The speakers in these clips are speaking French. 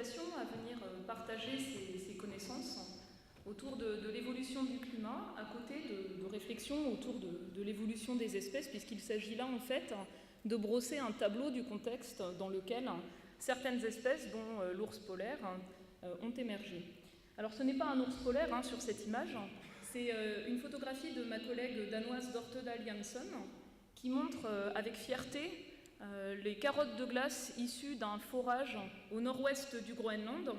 invitation à venir partager ces connaissances autour de l'évolution du climat, à côté de réflexions autour de l'évolution des espèces, puisqu'il s'agit là en fait de brosser un tableau du contexte dans lequel certaines espèces, dont l'ours polaire, ont émergé. Alors ce n'est pas un ours polaire sur cette image, c'est une photographie de ma collègue danoise Dorte Dahl Jansson qui montre avec fierté les carottes de glace issues d'un forage au nord-ouest du Groenland,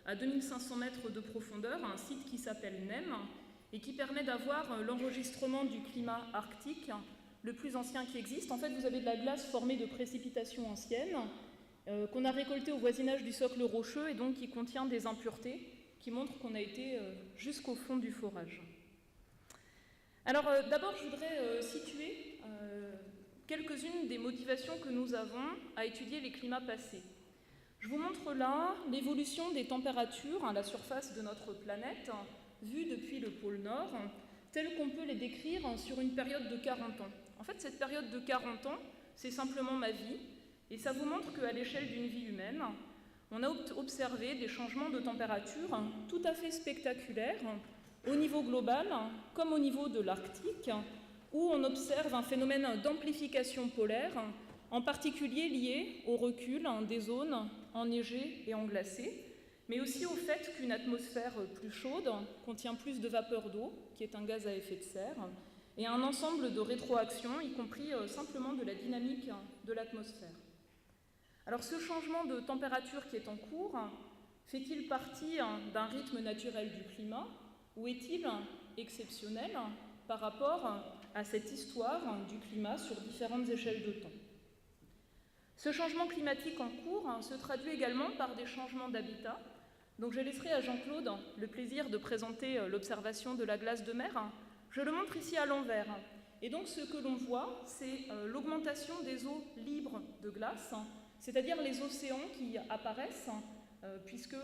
à 2500 mètres de profondeur, un site qui s'appelle NEM et qui permet d'avoir l'enregistrement du climat arctique le plus ancien qui existe. En fait, vous avez de la glace formée de précipitations anciennes qu'on a récoltée au voisinage du socle rocheux et donc qui contient des impuretés qui montrent qu'on a été jusqu'au fond du forage. Alors d'abord, je voudrais situer quelques-unes des motivations que nous avons à étudier les climats passés. Je vous montre là l'évolution des températures à la surface de notre planète, vue depuis le pôle Nord, telles qu'on peut les décrire sur une période de 40 ans. En fait, cette période de 40 ans, c'est simplement ma vie, et ça vous montre qu'à l'échelle d'une vie humaine, on a observé des changements de température tout à fait spectaculaires, au niveau global comme au niveau de l'Arctique, où on observe un phénomène d'amplification polaire, en particulier lié au recul des zones enneigées et englacées, mais aussi au fait qu'une atmosphère plus chaude contient plus de vapeur d'eau, qui est un gaz à effet de serre, et un ensemble de rétroactions, y compris simplement de la dynamique de l'atmosphère. Alors ce changement de température qui est en cours, fait-il partie d'un rythme naturel du climat, ou est-il exceptionnel par rapport à cette histoire du climat sur différentes échelles de temps? Ce changement climatique en cours se traduit également par des changements d'habitat. Donc je laisserai à Jean-Claude le plaisir de présenter l'observation de la glace de mer. Je le montre ici à l'envers. Et donc ce que l'on voit, c'est l'augmentation des eaux libres de glace, c'est-à-dire les océans qui apparaissent, puisque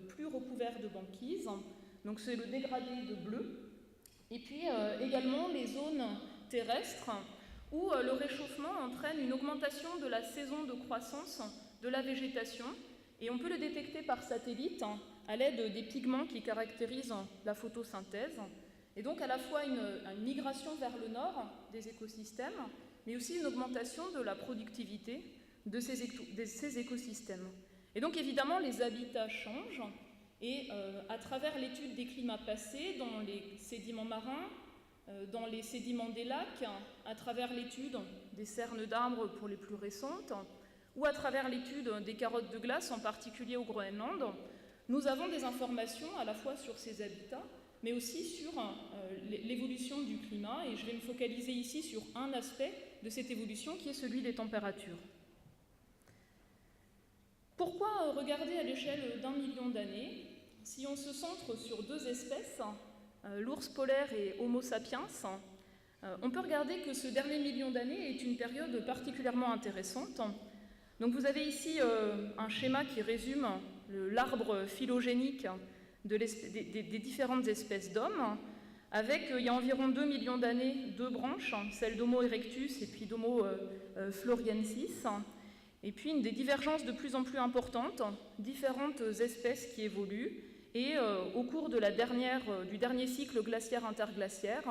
plus recouverts de banquise. Donc c'est le dégradé de bleu. Et puis également les zones terrestres, où le réchauffement entraîne une augmentation de la saison de croissance de la végétation, et on peut le détecter par satellite à l'aide des pigments qui caractérisent la photosynthèse, et donc à la fois une migration vers le nord des écosystèmes, mais aussi une augmentation de la productivité de ces écosystèmes. Et donc évidemment les habitats changent, et à travers l'étude des climats passés dans les sédiments marins, dans les sédiments des lacs, à travers l'étude des cernes d'arbres pour les plus récentes, ou à travers l'étude des carottes de glace, en particulier au Groenland, nous avons des informations à la fois sur ces habitats, mais aussi sur l'évolution du climat, et je vais me focaliser ici sur un aspect de cette évolution qui est celui des températures. Pourquoi regarder à l'échelle d'1 million d'années si on se centre sur deux espèces, l'ours polaire et Homo sapiens? On peut regarder que ce dernier million d'années est une période particulièrement intéressante. Donc vous avez ici un schéma qui résume l'arbre phylogénique des différentes espèces d'hommes, avec, il y a environ 2 millions d'années, deux branches, celle d'Homo erectus et puis d'Homo floriensis, et puis des divergences de plus en plus importantes, différentes espèces qui évoluent, et au cours de du dernier cycle glaciaire-interglaciaire,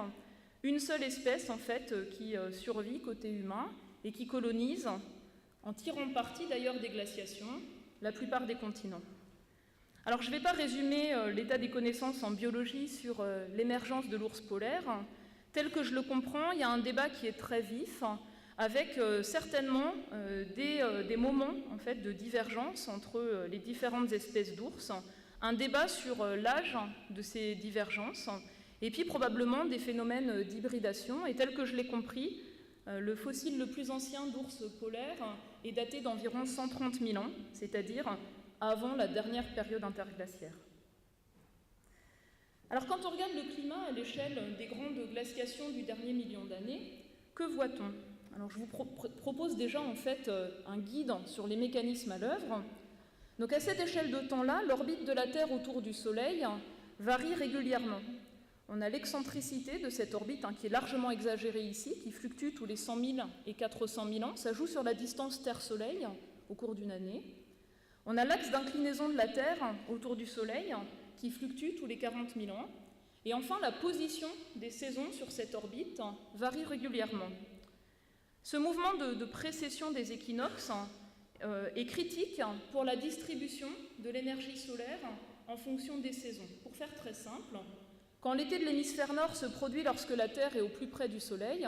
une seule espèce en fait qui survit côté humain et qui colonise, en tirant parti d'ailleurs des glaciations, la plupart des continents. Alors je ne vais pas résumer l'état des connaissances en biologie sur l'émergence de l'ours polaire. Tel que je le comprends, il y a un débat qui est très vif, avec certainement des moments en fait, de divergence entre les différentes espèces d'ours, un débat sur l'âge de ces divergences, et puis probablement des phénomènes d'hybridation. Et tel que je l'ai compris, le fossile le plus ancien d'ours polaire est daté d'environ 130 000 ans, c'est-à-dire avant la dernière période interglaciaire. Alors quand on regarde le climat à l'échelle des grandes glaciations du dernier million d'années, que voit-on? Alors je vous propose déjà en fait un guide sur les mécanismes à l'œuvre. Donc à cette échelle de temps-là, l'orbite de la Terre autour du Soleil varie régulièrement. On a l'excentricité de cette orbite qui est largement exagérée ici, qui fluctue tous les 100 000 et 400 000 ans. Ça joue sur la distance Terre-Soleil au cours d'une année. On a l'axe d'inclinaison de la Terre autour du Soleil qui fluctue tous les 40 000 ans. Et enfin, la position des saisons sur cette orbite varie régulièrement. Ce mouvement de précession des équinoxes est critique pour la distribution de l'énergie solaire en fonction des saisons. Pour faire très simple, quand l'été de l'hémisphère nord se produit lorsque la Terre est au plus près du Soleil,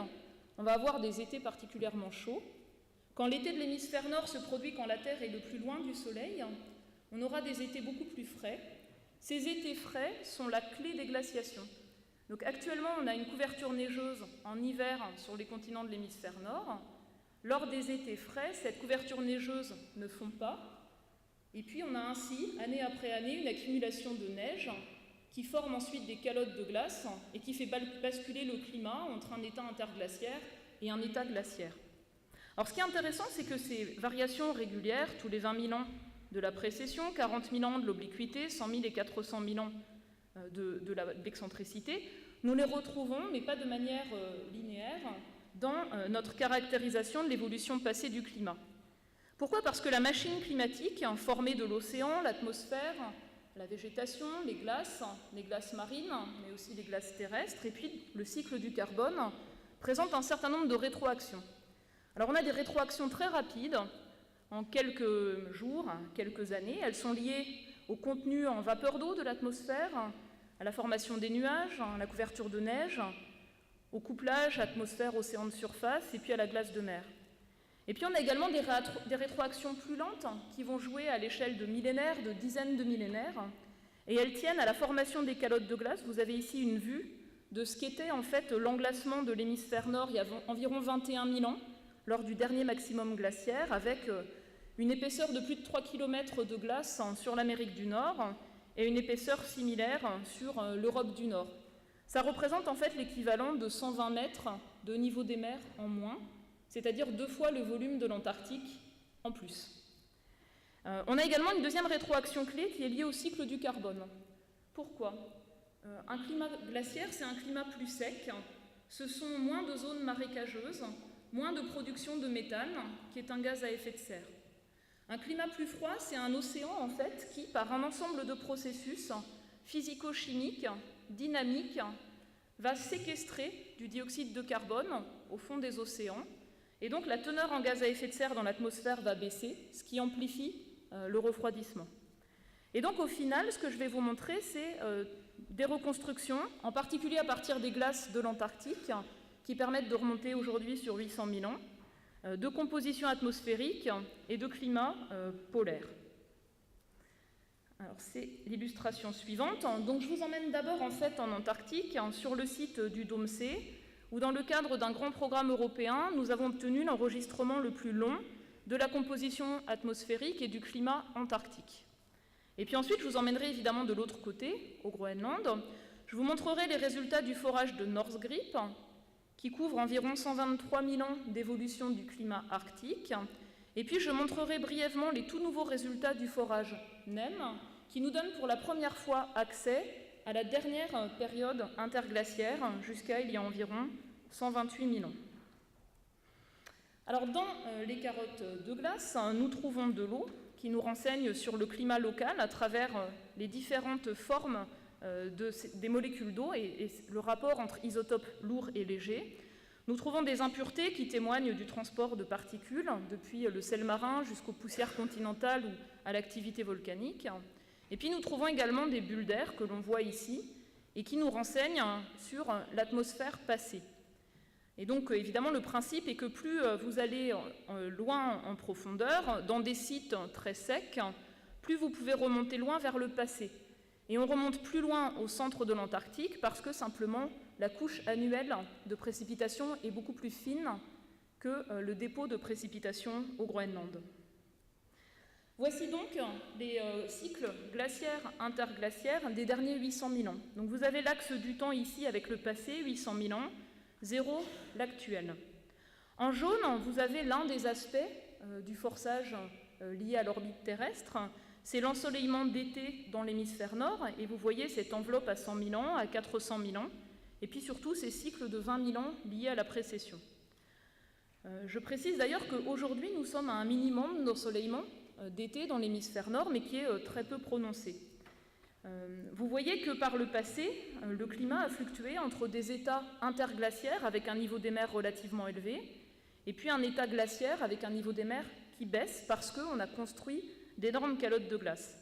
on va avoir des étés particulièrement chauds. Quand l'été de l'hémisphère nord se produit quand la Terre est le plus loin du Soleil, on aura des étés beaucoup plus frais. Ces étés frais sont la clé des glaciations. Donc actuellement, on a une couverture neigeuse en hiver sur les continents de l'hémisphère nord. Lors des étés frais, cette couverture neigeuse ne fond pas. Et puis on a ainsi, année après année, une accumulation de neige qui forme ensuite des calottes de glace et qui fait basculer le climat entre un état interglaciaire et un état glaciaire. Alors ce qui est intéressant, c'est que ces variations régulières, tous les 20 000 ans de la précession, 40 000 ans de l'obliquité, 100 000 et 400 000 ans de l'excentricité, nous les retrouvons, mais pas de manière linéaire, dans notre caractérisation de l'évolution passée du climat. Pourquoi ? Parce que la machine climatique, formée de l'océan, l'atmosphère, la végétation, les glaces marines, mais aussi les glaces terrestres, et puis le cycle du carbone, présente un certain nombre de rétroactions. Alors on a des rétroactions très rapides, en quelques jours, quelques années. Elles sont liées au contenu en vapeur d'eau de l'atmosphère, à la formation des nuages, à la couverture de neige, au couplage atmosphère-océan de surface, et puis à la glace de mer. Et puis on a également des rétroactions plus lentes qui vont jouer à l'échelle de millénaires, de dizaines de millénaires, et elles tiennent à la formation des calottes de glace. Vous avez ici une vue de ce qu'était en fait l'englacement de l'hémisphère nord il y a environ 21 000 ans, lors du dernier maximum glaciaire, avec une épaisseur de plus de 3 km de glace sur l'Amérique du Nord et une épaisseur similaire sur l'Europe du Nord. Ça représente en fait l'équivalent de 120 mètres de niveau des mers en moins, c'est-à-dire 2 fois le volume de l'Antarctique en plus. On a également une deuxième rétroaction clé qui est liée au cycle du carbone. Pourquoi ? Un climat glaciaire, c'est un climat plus sec, ce sont moins de zones marécageuses, moins de production de méthane, qui est un gaz à effet de serre. Un climat plus froid, c'est un océan, en fait, qui, par un ensemble de processus physico-chimiques, dynamiques, va séquestrer du dioxyde de carbone au fond des océans, et donc la teneur en gaz à effet de serre dans l'atmosphère va baisser, ce qui amplifie le refroidissement. Et donc, au final, ce que je vais vous montrer, c'est des reconstructions, en particulier à partir des glaces de l'Antarctique, qui permettent de remonter aujourd'hui sur 800 000 ans, de composition atmosphérique et de climat polaire. Alors, c'est l'illustration suivante. Donc, je vous emmène d'abord en fait en Antarctique, sur le site du Dôme C, où dans le cadre d'un grand programme européen, nous avons obtenu l'enregistrement le plus long de la composition atmosphérique et du climat antarctique. Et puis ensuite, je vous emmènerai évidemment de l'autre côté, au Groenland. Je vous montrerai les résultats du forage de Northgrip, qui couvre environ 123 000 ans d'évolution du climat arctique. Et puis je montrerai brièvement les tout nouveaux résultats du forage NEM, qui nous donne pour la première fois accès à la dernière période interglaciaire, jusqu'à il y a environ 128 000 ans. Alors dans les carottes de glace, nous trouvons de l'eau qui nous renseigne sur le climat local à travers les différentes formes des molécules d'eau et le rapport entre isotopes lourds et légers. Nous trouvons des impuretés qui témoignent du transport de particules, depuis le sel marin jusqu'aux poussières continentales ou à l'activité volcanique. Et puis nous trouvons également des bulles d'air que l'on voit ici et qui nous renseignent sur l'atmosphère passée. Et donc évidemment le principe est que plus vous allez loin en profondeur, dans des sites très secs, plus vous pouvez remonter loin vers le passé. Et on remonte plus loin au centre de l'Antarctique parce que simplement la couche annuelle de précipitation est beaucoup plus fine que le dépôt de précipitation au Groenland. Voici donc les cycles glaciaires interglaciaires des derniers 800 000 ans. Donc vous avez l'axe du temps ici avec le passé, 800 000 ans, 0, l'actuel. En jaune, vous avez l'un des aspects du forçage lié à l'orbite terrestre. C'est l'ensoleillement d'été dans l'hémisphère nord, et vous voyez cette enveloppe à 100 000 ans, à 400 000 ans, et puis surtout ces cycles de 20 000 ans liés à la précession. Je précise d'ailleurs qu'aujourd'hui, nous sommes à un minimum d'ensoleillement d'été dans l'hémisphère nord, mais qui est très peu prononcée. Vous voyez que par le passé, le climat a fluctué entre des états interglaciaires avec un niveau des mers relativement élevé, et puis un état glaciaire avec un niveau des mers qui baisse parce qu'on a construit d'énormes calottes de glace.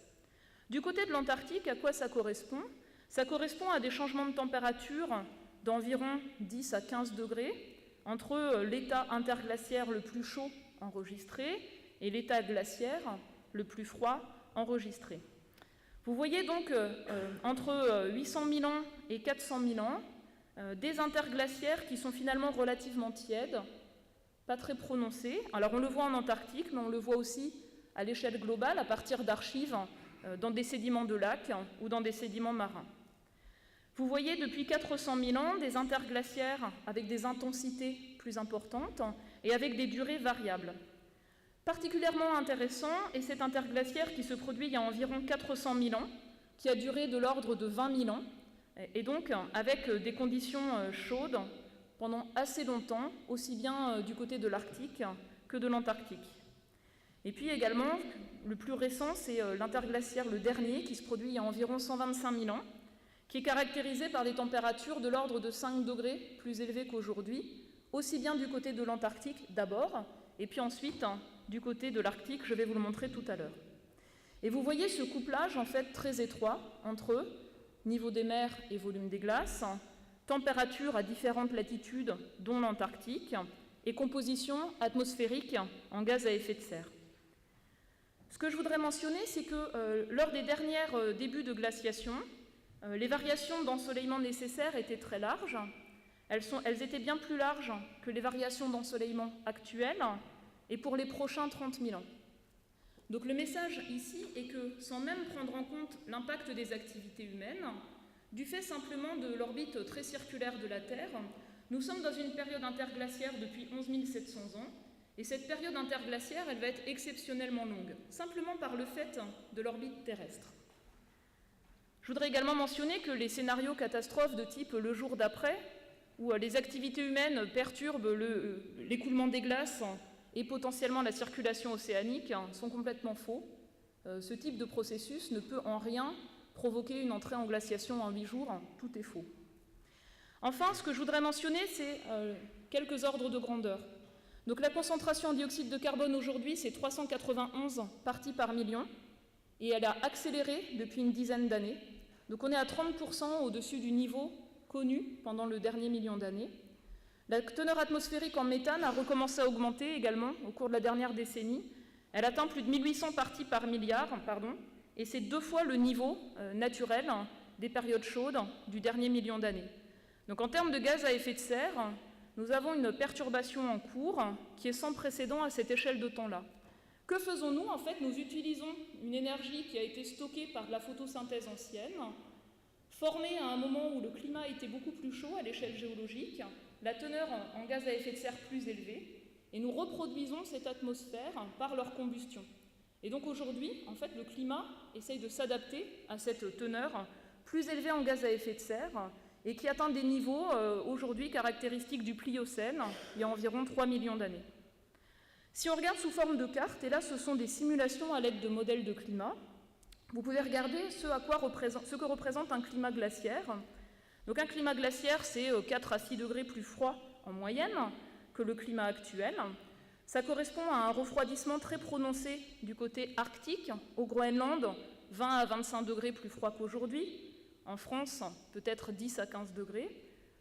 Du côté de l'Antarctique, à quoi ça correspond ? Ça correspond à des changements de température d'environ 10 à 15 degrés entre l'état interglaciaire le plus chaud enregistré et l'état glaciaire le plus froid enregistré. Vous voyez donc entre 800 000 ans et 400 000 ans, des interglaciaires qui sont finalement relativement tièdes, pas très prononcés. Alors on le voit en Antarctique, mais on le voit aussi à l'échelle globale, à partir d'archives dans des sédiments de lacs ou dans des sédiments marins. Vous voyez depuis 400 000 ans des interglaciaires avec des intensités plus importantes et avec des durées variables. Particulièrement intéressant est cet interglaciaire qui se produit il y a environ 400 000 ans, qui a duré de l'ordre de 20 000 ans, et donc avec des conditions chaudes pendant assez longtemps, aussi bien du côté de l'Arctique que de l'Antarctique. Et puis également, le plus récent, c'est l'interglaciaire le dernier, qui se produit il y a environ 125 000 ans, qui est caractérisé par des températures de l'ordre de 5 degrés plus élevées qu'aujourd'hui, aussi bien du côté de l'Antarctique d'abord, et puis ensuite du côté de l'Arctique, je vais vous le montrer tout à l'heure. Et vous voyez ce couplage en fait très étroit entre niveau des mers et volume des glaces, température à différentes latitudes, dont l'Antarctique, et composition atmosphérique en gaz à effet de serre. Ce que je voudrais mentionner, c'est que lors des derniers débuts de glaciation, les variations d'ensoleillement nécessaires étaient très larges. Elles étaient bien plus larges que les variations d'ensoleillement actuelles et pour les prochains 30 000 ans. Donc le message ici est que, sans même prendre en compte l'impact des activités humaines, du fait simplement de l'orbite très circulaire de la Terre, nous sommes dans une période interglaciaire depuis 11 700 ans, et cette période interglaciaire, elle va être exceptionnellement longue, simplement par le fait de l'orbite terrestre. Je voudrais également mentionner que les scénarios catastrophes de type le jour d'après, où les activités humaines perturbent l'écoulement des glaces et potentiellement la circulation océanique, sont complètement faux. Ce type de processus ne peut en rien provoquer une entrée en glaciation en 8 jours, tout est faux. Enfin, ce que je voudrais mentionner, c'est quelques ordres de grandeur. Donc la concentration en dioxyde de carbone aujourd'hui, c'est 391 parties par million, et elle a accéléré depuis une dizaine d'années. Donc on est à 30% au-dessus du niveau connu pendant le dernier million d'années. La teneur atmosphérique en méthane a recommencé à augmenter également au cours de la dernière décennie. Elle atteint plus de 1800 parties par milliard, et c'est 2 fois le niveau naturel des périodes chaudes du dernier million d'années. Donc en termes de gaz à effet de serre, nous avons une perturbation en cours qui est sans précédent à cette échelle de temps-là. Que faisons-nous ? En fait, nous utilisons une énergie qui a été stockée par de la photosynthèse ancienne, formée à un moment où le climat était beaucoup plus chaud à l'échelle géologique, la teneur en gaz à effet de serre plus élevée, et nous reproduisons cette atmosphère par leur combustion. Et donc aujourd'hui, en fait, le climat essaye de s'adapter à cette teneur plus élevée en gaz à effet de serre et qui atteint des niveaux aujourd'hui caractéristiques du Pliocène, il y a environ 3 millions d'années. Si on regarde sous forme de carte, et là ce sont des simulations à l'aide de modèles de climat, vous pouvez regarder ce que représente un climat glaciaire. Donc un climat glaciaire, c'est 4 à 6 degrés plus froid en moyenne que le climat actuel. Ça correspond à un refroidissement très prononcé du côté arctique. Au Groenland, 20 à 25 degrés plus froid qu'aujourd'hui. En France, peut-être 10 à 15 degrés.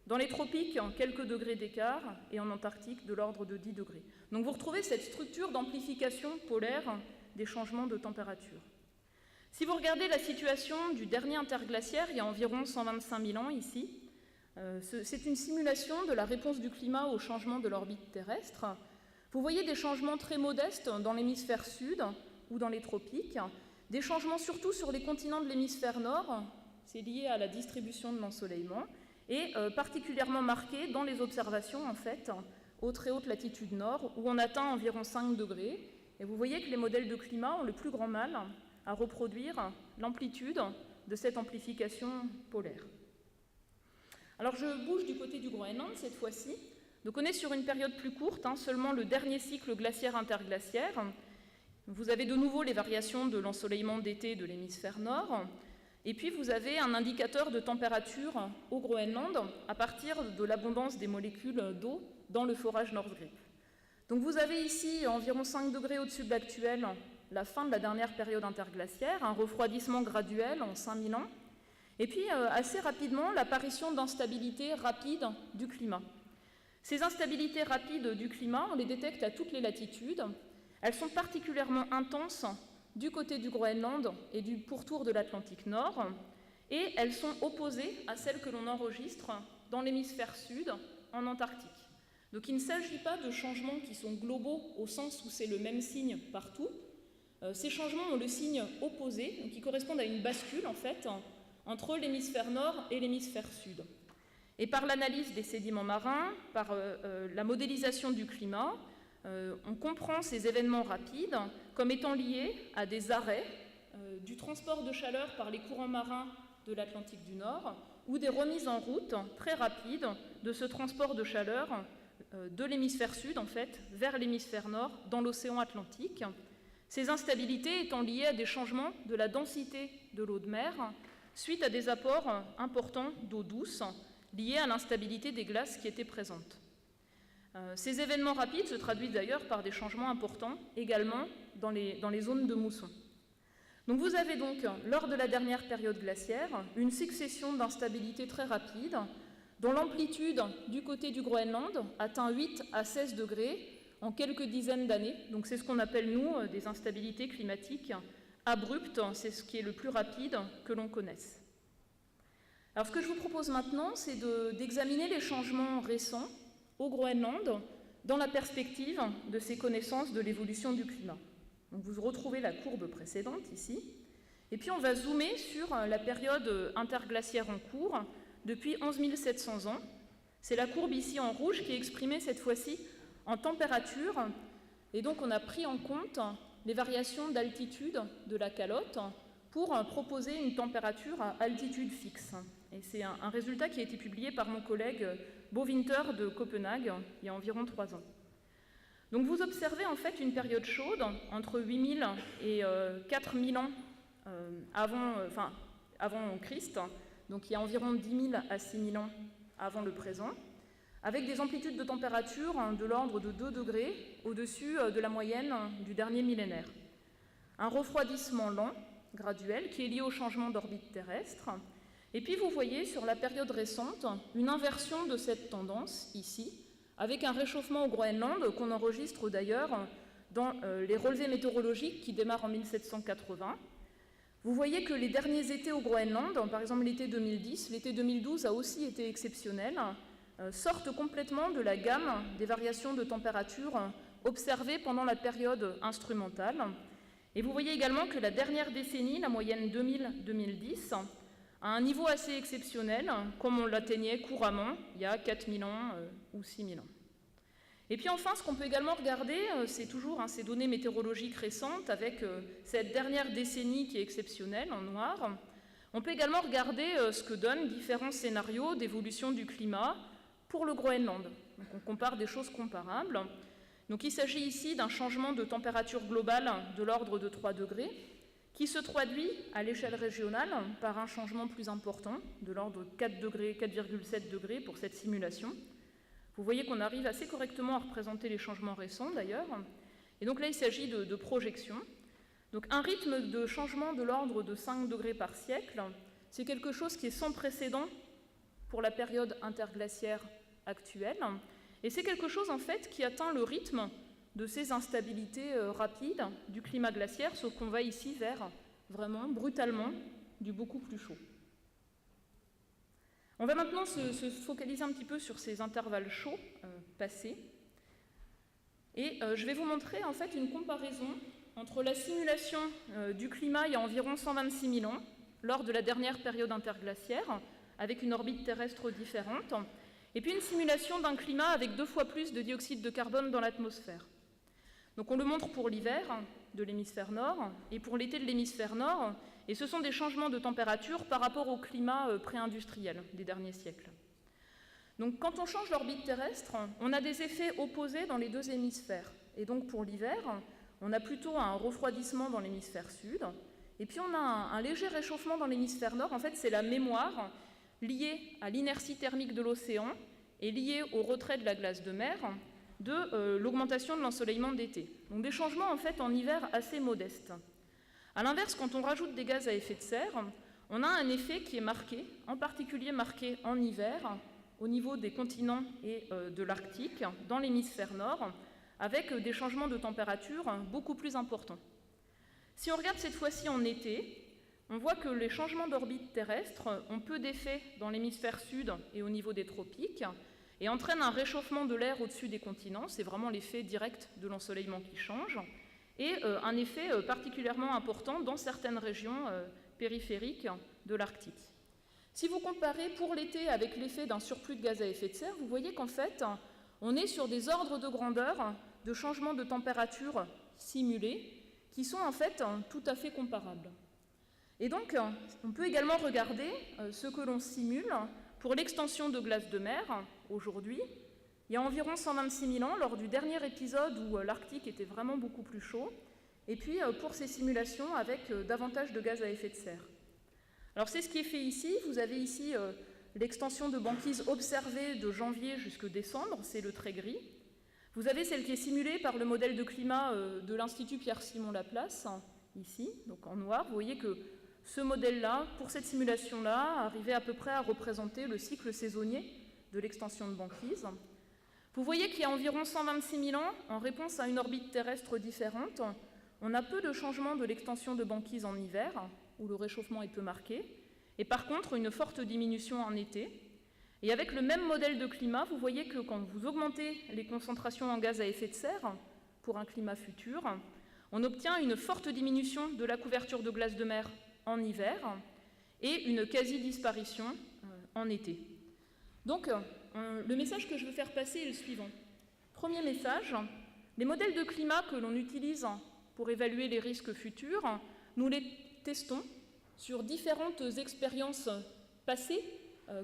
Dans les tropiques, quelques degrés d'écart. Et en Antarctique, de l'ordre de 10 degrés. Donc vous retrouvez cette structure d'amplification polaire des changements de température. Si vous regardez la situation du dernier interglaciaire, il y a environ 125 000 ans ici, c'est une simulation de la réponse du climat au changement de l'orbite terrestre. Vous voyez des changements très modestes dans l'hémisphère sud ou dans les tropiques, des changements surtout sur les continents de l'hémisphère nord, c'est lié à la distribution de l'ensoleillement, et particulièrement marqués dans les observations en fait, aux très hautes latitudes nord, où on atteint environ 5 degrés. Et vous voyez que les modèles de climat ont le plus grand mal à reproduire l'amplitude de cette amplification polaire. Alors je bouge du côté du Groenland cette fois-ci. Donc on est sur une période plus courte, seulement le dernier cycle glaciaire interglaciaire. Vous avez de nouveau les variations de l'ensoleillement d'été de l'hémisphère nord, et puis vous avez un indicateur de température au Groenland à partir de l'abondance des molécules d'eau dans le forage Northgrip. Donc vous avez ici environ 5 degrés au-dessus de l'actuel, la fin de la dernière période interglaciaire, un refroidissement graduel en 5000 ans, et puis assez rapidement l'apparition d'instabilités rapides du climat. Ces instabilités rapides du climat, on les détecte à toutes les latitudes. Elles sont particulièrement intenses du côté du Groenland et du pourtour de l'Atlantique Nord, et elles sont opposées à celles que l'on enregistre dans l'hémisphère sud, en Antarctique. Donc il ne s'agit pas de changements qui sont globaux au sens où c'est le même signe partout. Ces changements ont le signe opposé, donc qui correspondent à une bascule en fait entre l'hémisphère nord et l'hémisphère sud. Et par l'analyse des sédiments marins, par la modélisation du climat, on comprend ces événements rapides comme étant liés à des arrêts du transport de chaleur par les courants marins de l'Atlantique du Nord ou des remises en route très rapides de ce transport de chaleur de l'hémisphère sud, en fait, vers l'hémisphère nord, dans l'océan Atlantique. Ces instabilités étant liées à des changements de la densité de l'eau de mer suite à des apports importants d'eau douce liés à l'instabilité des glaces qui étaient présentes. Ces événements rapides se traduisent d'ailleurs par des changements importants également dans les zones de mousson. Donc vous avez donc, lors de la dernière période glaciaire, une succession d'instabilités très rapides dont l'amplitude du côté du Groenland atteint 8 à 16 degrés en quelques dizaines d'années. Donc c'est ce qu'on appelle, nous, des instabilités climatiques abruptes. C'est ce qui est le plus rapide que l'on connaisse. Alors ce que je vous propose maintenant, c'est d'examiner les changements récents au Groenland dans la perspective de ces connaissances de l'évolution du climat. Donc vous retrouvez la courbe précédente ici. Et puis on va zoomer sur la période interglaciaire en cours depuis 11 700 ans. C'est la courbe ici en rouge qui est exprimée cette fois-ci en température. Et donc on a pris en compte les variations d'altitude de la calotte pour proposer une température à altitude fixe. Et c'est un résultat qui a été publié par mon collègue Bo Winter de Copenhague il y a environ 3 ans. Donc vous observez en fait une période chaude entre 8000 et 4000 ans avant Christ, donc il y a environ 10 000 à 6 000 ans avant le présent, avec des amplitudes de température de l'ordre de 2 degrés au-dessus de la moyenne du dernier millénaire. Un refroidissement lent, graduel, qui est lié au changement d'orbite terrestre. Et puis vous voyez sur la période récente une inversion de cette tendance ici, avec un réchauffement au Groenland qu'on enregistre d'ailleurs dans les relevés météorologiques qui démarrent en 1780. Vous voyez que les derniers étés au Groenland, par exemple l'été 2010, l'été 2012 a aussi été exceptionnel, sortent complètement de la gamme des variations de température observées pendant la période instrumentale. Et vous voyez également que la dernière décennie, la moyenne 2000-2010, à un niveau assez exceptionnel, comme on l'atteignait couramment il y a 4000 ans ou 6000 ans. Et puis enfin, ce qu'on peut également regarder, c'est toujours ces données météorologiques récentes avec cette dernière décennie qui est exceptionnelle en noir. On peut également regarder ce que donnent différents scénarios d'évolution du climat pour le Groenland. Donc on compare des choses comparables. Donc il s'agit ici d'un changement de température globale de l'ordre de 3 degrés, qui se traduit à l'échelle régionale par un changement plus important, de l'ordre de 4,7 degrés pour cette simulation. Vous voyez qu'on arrive assez correctement à représenter les changements récents d'ailleurs. Et donc là, il s'agit de projections. Donc un rythme de changement de l'ordre de 5 degrés par siècle, c'est quelque chose qui est sans précédent pour la période interglaciaire actuelle. Et c'est quelque chose en fait qui atteint le rythme de ces instabilités rapides du climat glaciaire, sauf qu'on va ici vers, vraiment, brutalement, du beaucoup plus chaud. On va maintenant se focaliser un petit peu sur ces intervalles chauds passés. Et je vais vous montrer en fait une comparaison entre la simulation du climat il y a environ 126 000 ans, lors de la dernière période interglaciaire, avec une orbite terrestre différente, et puis une simulation d'un climat avec 2 fois plus de dioxyde de carbone dans l'atmosphère. Donc on le montre pour l'hiver de l'hémisphère nord et pour l'été de l'hémisphère nord, et ce sont des changements de température par rapport au climat pré-industriel des derniers siècles. Donc quand on change l'orbite terrestre, on a des effets opposés dans les 2 hémisphères. Et donc pour l'hiver, on a plutôt un refroidissement dans l'hémisphère sud, et puis on a un léger réchauffement dans l'hémisphère nord. En fait, c'est la mémoire liée à l'inertie thermique de l'océan et liée au retrait de la glace de mer de l'augmentation de l'ensoleillement d'été. Donc des changements en fait en hiver assez modestes. A l'inverse, quand on rajoute des gaz à effet de serre, on a un effet qui est marqué, en particulier marqué en hiver, au niveau des continents et de l'Arctique, dans l'hémisphère nord, avec des changements de température beaucoup plus importants. Si on regarde cette fois-ci en été, on voit que les changements d'orbite terrestre ont peu d'effet dans l'hémisphère sud et au niveau des tropiques, et entraînent un réchauffement de l'air au-dessus des continents, c'est vraiment l'effet direct de l'ensoleillement qui change, et un effet particulièrement important dans certaines régions périphériques de l'Arctique. Si vous comparez pour l'été avec l'effet d'un surplus de gaz à effet de serre, vous voyez qu'en fait, on est sur des ordres de grandeur de changement de température simulés qui sont en fait tout à fait comparables. Et donc, on peut également regarder ce que l'on simule pour l'extension de glace de mer aujourd'hui. Il y a environ 126 000 ans, lors du dernier épisode où l'Arctique était vraiment beaucoup plus chaud, et puis pour ces simulations avec davantage de gaz à effet de serre. Alors c'est ce qui est fait ici. Vous avez ici l'extension de banquise observée de janvier jusqu'à décembre, c'est le trait gris. Vous avez celle qui est simulée par le modèle de climat de l'Institut Pierre-Simon Laplace, ici, donc en noir. Vous voyez que ce modèle-là, pour cette simulation-là, arrivait à peu près à représenter le cycle saisonnier de l'extension de banquise. Vous voyez qu'il y a environ 126 000 ans, en réponse à une orbite terrestre différente, on a peu de changements de l'extension de banquise en hiver, où le réchauffement est peu marqué, et par contre une forte diminution en été. Et avec le même modèle de climat, vous voyez que quand vous augmentez les concentrations en gaz à effet de serre pour un climat futur, on obtient une forte diminution de la couverture de glace de mer en hiver et une quasi-disparition en été. Donc, le message que je veux faire passer est le suivant. Premier message, les modèles de climat que l'on utilise pour évaluer les risques futurs, nous les testons sur différentes expériences passées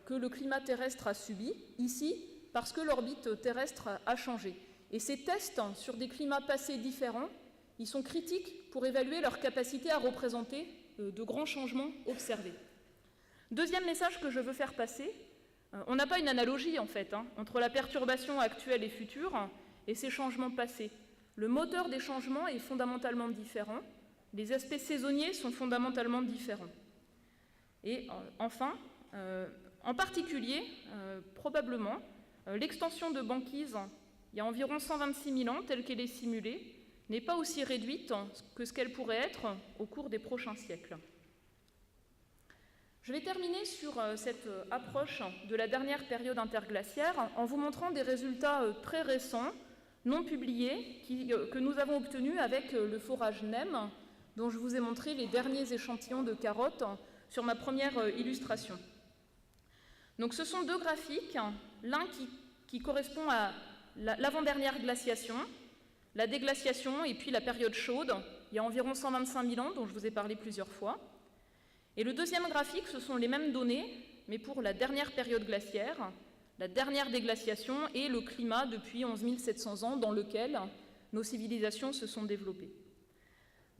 que le climat terrestre a subies, ici, parce que l'orbite terrestre a changé. Et ces tests sur des climats passés différents, ils sont critiques pour évaluer leur capacité à représenter de grands changements observés. Deuxième message que je veux faire passer, on n'a pas une analogie en fait entre la perturbation actuelle et future et ces changements passés. Le moteur des changements est fondamentalement différent, les aspects saisonniers sont fondamentalement différents. Et enfin, en particulier, probablement, l'extension de banquise, il y a environ 126 000 ans, telle qu'elle est simulée, n'est pas aussi réduite que ce qu'elle pourrait être au cours des prochains siècles. Je vais terminer sur cette approche de la dernière période interglaciaire en vous montrant des résultats très récents, non publiés, que nous avons obtenus avec le forage NEM, dont je vous ai montré les derniers échantillons de carottes sur ma première illustration. Donc ce sont deux graphiques, l'un qui correspond à l'avant-dernière glaciation, la déglaciation et puis la période chaude, il y a environ 125 000 ans, dont je vous ai parlé plusieurs fois. Et le deuxième graphique, ce sont les mêmes données, mais pour la dernière période glaciaire, la dernière déglaciation et le climat depuis 11 700 ans dans lequel nos civilisations se sont développées.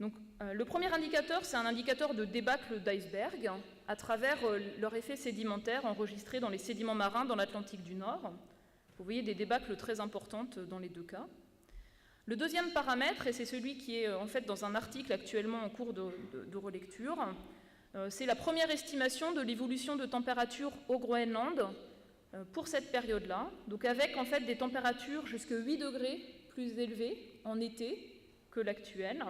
Donc, le premier indicateur, c'est un indicateur de débâcle d'iceberg à travers leur effet sédimentaire enregistré dans les sédiments marins dans l'Atlantique du Nord. Vous voyez des débâcles très importantes dans les deux cas. Le deuxième paramètre, et c'est celui qui est en fait dans un article actuellement en cours de relecture, c'est la première estimation de l'évolution de température au Groenland pour cette période-là, donc avec en fait des températures jusqu'à 8 degrés plus élevées en été que l'actuelle,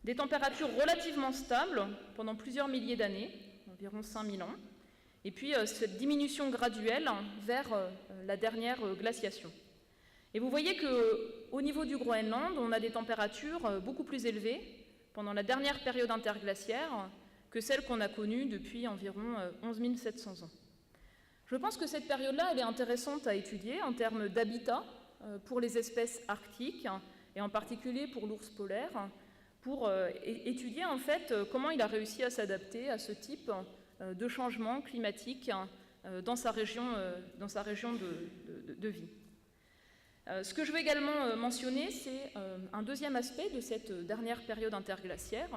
des températures relativement stables pendant plusieurs milliers d'années, environ 5000 ans, et puis cette diminution graduelle vers la dernière glaciation. Et vous voyez qu'au niveau du Groenland, on a des températures beaucoup plus élevées pendant la dernière période interglaciaire que celles qu'on a connues depuis environ 11 700 ans. Je pense que cette période-là, elle est intéressante à étudier en termes d'habitat pour les espèces arctiques, et en particulier pour l'ours polaire, pour étudier en fait comment il a réussi à s'adapter à ce type de changement climatique dans sa région de vie. Ce que je veux également mentionner, c'est un deuxième aspect de cette dernière période interglaciaire.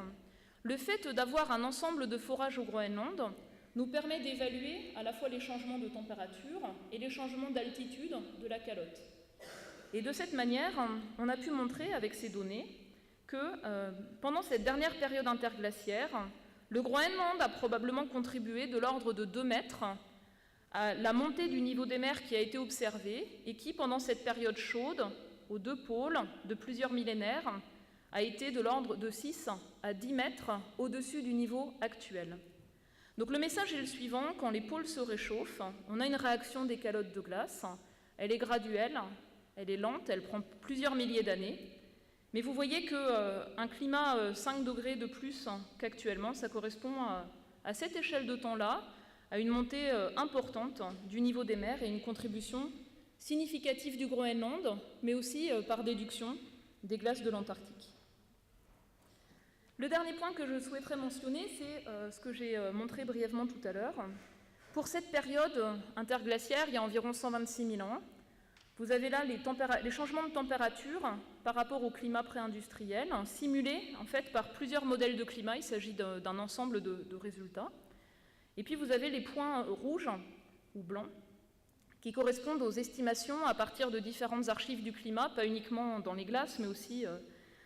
Le fait d'avoir un ensemble de forages au Groenland nous permet d'évaluer à la fois les changements de température et les changements d'altitude de la calotte. Et de cette manière, on a pu montrer avec ces données que pendant cette dernière période interglaciaire, le Groenland a probablement contribué de l'ordre de 2 mètres à la montée du niveau des mers qui a été observée et qui, pendant cette période chaude, aux 2 pôles de plusieurs millénaires, a été de l'ordre de 6 à 10 mètres au-dessus du niveau actuel. Donc le message est le suivant: quand les pôles se réchauffent, on a une réaction des calottes de glace. Elle est graduelle, elle est lente, elle prend plusieurs milliers d'années. Mais vous voyez qu'un climat 5 degrés de plus qu'actuellement, ça correspond à cette échelle de temps-là, à une montée importante du niveau des mers et une contribution significative du Groenland, mais aussi, par déduction, des glaces de l'Antarctique. Le dernier point que je souhaiterais mentionner, c'est ce que j'ai montré brièvement tout à l'heure. Pour cette période interglaciaire, il y a environ 126 000 ans, vous avez là les changements de température par rapport au climat pré-industriel, simulés en fait par plusieurs modèles de climat. Il s'agit d'un ensemble de résultats. Et puis vous avez les points rouges ou blancs qui correspondent aux estimations à partir de différentes archives du climat, pas uniquement dans les glaces, mais aussi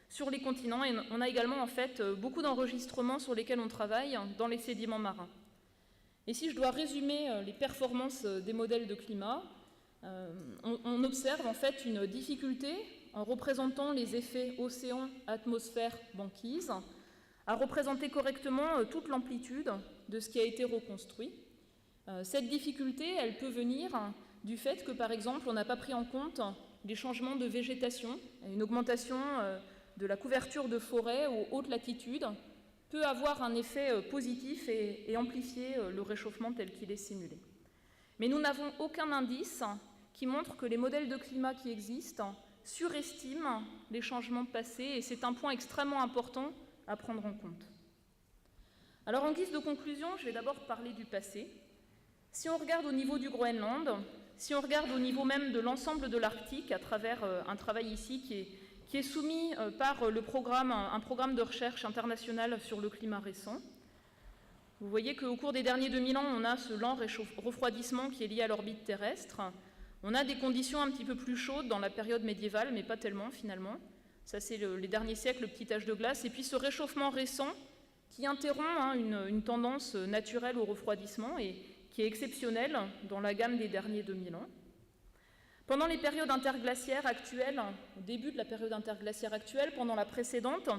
sur les continents. Et on a également en fait beaucoup d'enregistrements sur lesquels on travaille dans les sédiments marins. Et si je dois résumer les performances des modèles de climat, on observe en fait une difficulté en représentant les effets océan, atmosphère, banquise, à représenter correctement toute l'amplitude de ce qui a été reconstruit. Cette difficulté, elle peut venir du fait que, par exemple, on n'a pas pris en compte les changements de végétation. Une augmentation de la couverture de forêts aux hautes latitudes peut avoir un effet positif et amplifier le réchauffement tel qu'il est simulé. Mais nous n'avons aucun indice qui montre que les modèles de climat qui existent surestiment les changements passés, et c'est un point extrêmement important à prendre en compte. Alors, en guise de conclusion, je vais d'abord parler du passé. Si on regarde au niveau du Groenland, si on regarde au niveau même de l'ensemble de l'Arctique, à travers un travail ici qui est soumis par un programme de recherche international sur le climat récent, vous voyez qu'au cours des derniers 2000 ans, on a ce lent refroidissement qui est lié à l'orbite terrestre. On a des conditions un petit peu plus chaudes dans la période médiévale, mais pas tellement finalement. Ça, c'est les derniers siècles, le petit âge de glace. Et puis ce réchauffement récent qui interrompt une tendance naturelle au refroidissement et qui est exceptionnelle dans la gamme des derniers 2000 ans. Pendant les périodes interglaciaires actuelles, au début de la période interglaciaire actuelle, pendant la précédente,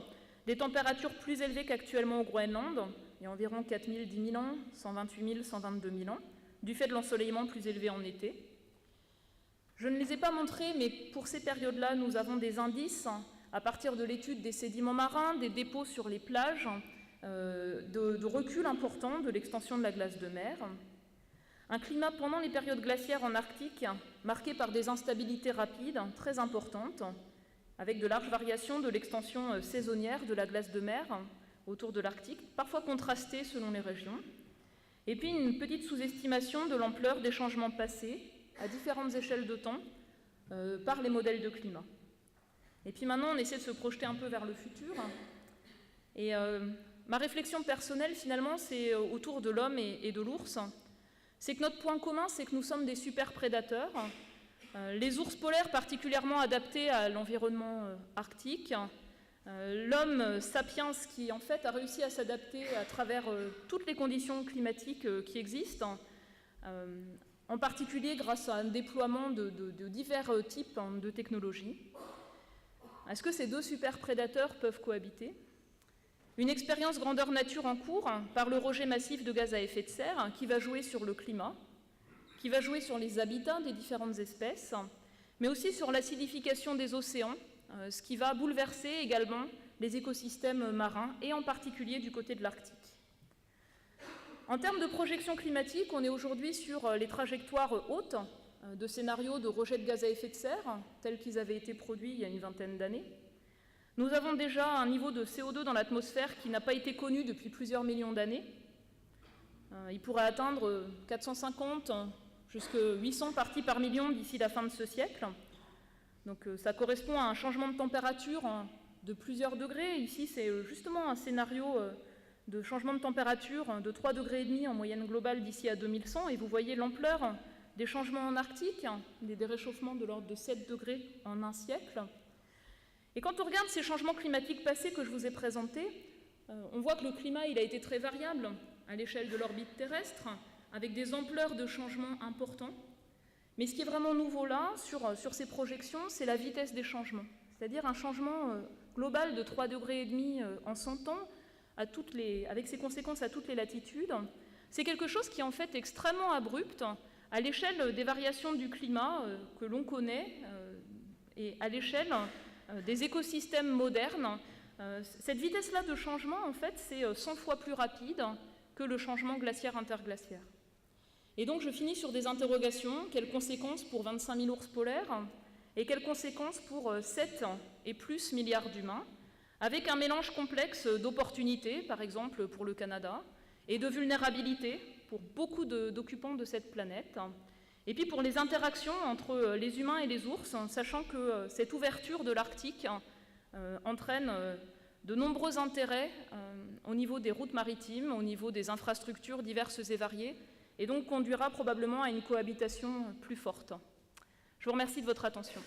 des températures plus élevées qu'actuellement au Groenland, il y a environ 4 000, 10 000 ans, 128 000, 122 000 ans, du fait de l'ensoleillement plus élevé en été. Je ne les ai pas montrés, mais pour ces périodes-là, nous avons des indices à partir de l'étude des sédiments marins, des dépôts sur les plages, de recul important de l'extension de la glace de mer. Un climat pendant les périodes glaciaires en Arctique marqué par des instabilités rapides très importantes, avec de larges variations de l'extension saisonnière de la glace de mer autour de l'Arctique, parfois contrastées selon les régions. Et puis une petite sous-estimation de l'ampleur des changements passés à différentes échelles de temps par les modèles de climat. Et puis maintenant, on essaie de se projeter un peu vers le futur. Et ma réflexion personnelle, finalement, c'est autour de l'homme et de l'ours. C'est que notre point commun, c'est que nous sommes des super prédateurs. Les ours polaires particulièrement adaptés à l'environnement arctique. L'homme sapiens qui, en fait, a réussi à s'adapter à travers toutes les conditions climatiques qui existent, en particulier grâce à un déploiement de divers types de technologies. Est-ce que ces deux super prédateurs peuvent cohabiter ? Une expérience grandeur nature en cours par le rejet massif de gaz à effet de serre qui va jouer sur le climat, qui va jouer sur les habitats des différentes espèces, mais aussi sur l'acidification des océans, ce qui va bouleverser également les écosystèmes marins, et en particulier du côté de l'Arctique. En termes de projection climatique, on est aujourd'hui sur les trajectoires hautes de scénarios de rejet de gaz à effet de serre, tels qu'ils avaient été produits il y a une vingtaine d'années. Nous avons déjà un niveau de CO2 dans l'atmosphère qui n'a pas été connu depuis plusieurs millions d'années. Il pourrait atteindre 450 jusqu'à 800 parties par million d'ici la fin de ce siècle. Donc ça correspond à un changement de température de plusieurs degrés. Ici, c'est justement un scénario de changement de température de 3,5 degrés en moyenne globale d'ici à 2100, et vous voyez l'ampleur des changements en Arctique, des réchauffements de l'ordre de 7 degrés en un siècle. Et quand on regarde ces changements climatiques passés que je vous ai présentés, on voit que le climat il a été très variable à l'échelle de l'orbite terrestre, avec des ampleurs de changements importants. Mais ce qui est vraiment nouveau là, sur ces projections, c'est la vitesse des changements. C'est-à-dire un changement global de 3,5 degrés en 100 ans, avec ses conséquences à toutes les latitudes. C'est quelque chose qui est en fait extrêmement abrupt à l'échelle des variations du climat que l'on connaît et à l'échelle des écosystèmes modernes. Cette vitesse-là de changement, en fait, c'est 100 fois plus rapide que le changement glaciaire-interglaciaire. Et donc, je finis sur des interrogations. Quelles conséquences pour 25 000 ours polaires et quelles conséquences pour 7 et plus milliards d'humains, avec un mélange complexe d'opportunités, par exemple pour le Canada, et de vulnérabilité pour beaucoup d'occupants de cette planète, et puis pour les interactions entre les humains et les ours, sachant que cette ouverture de l'Arctique entraîne de nombreux intérêts au niveau des routes maritimes, au niveau des infrastructures diverses et variées, et donc conduira probablement à une cohabitation plus forte. Je vous remercie de votre attention.